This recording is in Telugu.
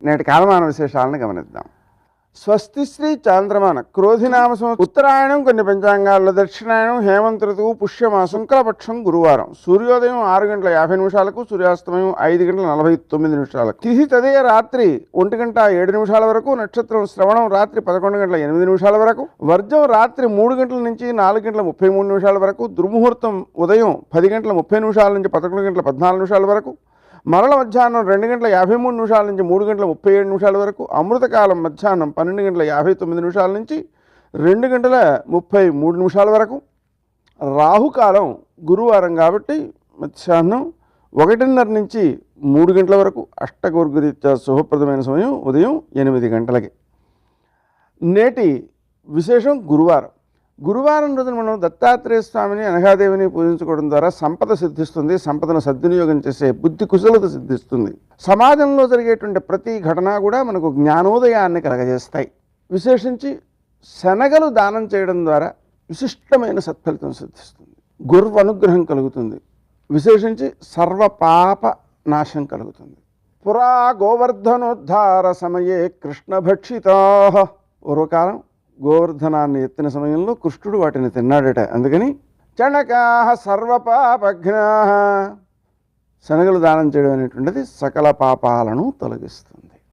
నేటి కాలమాన విశేషాలను గమనిద్దాం. స్వస్తి శ్రీ చాంద్రమాన క్రోధినామ సంవత్సరం ఉత్తరాయణం కొన్ని పంచాంగాల్లో, దక్షిణాయనం హేమంత ఋతువు, పుష్యమాసం, శుక్లపక్షం, గురువారం. సూర్యోదయం 6:50 సూర్యాస్తమయం 5:49. తిథి తదియ రాత్రి 1:07 వరకు. నక్షత్రం శ్రవణం రాత్రి 11:08 వరకు. వర్జం రాత్రి 3 గంటల నుంచి 4:33 వరకు. దుర్ముహూర్తం ఉదయం 10:30 నుంచి 11:14 వరకు. మరల మధ్యాహ్నం 2:53 నుంచి 3:37 వరకు. అమృతకాలం మధ్యాహ్నం 12:59 నుంచి 2:33 వరకు. రాహుకాలం గురువారం కాబట్టి మధ్యాహ్నం 1:30 నుంచి 3 గంటల వరకు. అష్టగోర్గురీత్యా శుభప్రదమైన సమయం ఉదయం 8 గంటలకి. నేటి విశేషం గురువారం. గురువారం రోజున మనం దత్తాత్రేయ స్వామిని, అనఘాదేవిని పూజించుకోవడం ద్వారా సంపద సిద్ధిస్తుంది. సంపదను సద్వినియోగం చేసే బుద్ధి కుశలత సిద్ధిస్తుంది. సమాజంలో జరిగేటువంటి ప్రతి ఘటన కూడా మనకు జ్ఞానోదయాన్ని కలగజేస్తాయి. విశేషించి శనగలు దానం చేయడం ద్వారా విశిష్టమైన సత్ఫలితం సిద్ధిస్తుంది. గురు అనుగ్రహం కలుగుతుంది. విశేషించి సర్వపాప నాశం కలుగుతుంది. పురా గోవర్ధనోద్ధార సమయే కృష్ణభక్షితా. పూర్వకాలం గోవర్ధనాన్ని ఎత్తిన సమయంలో కృష్ణుడు వాటిని తిన్నాడట. అందుకని చణకాహ సర్వపాపఘ్నాః, శనగలు దానం చేయడం అనేటువంటిది సకల పాపాలను తొలగిస్తుంది.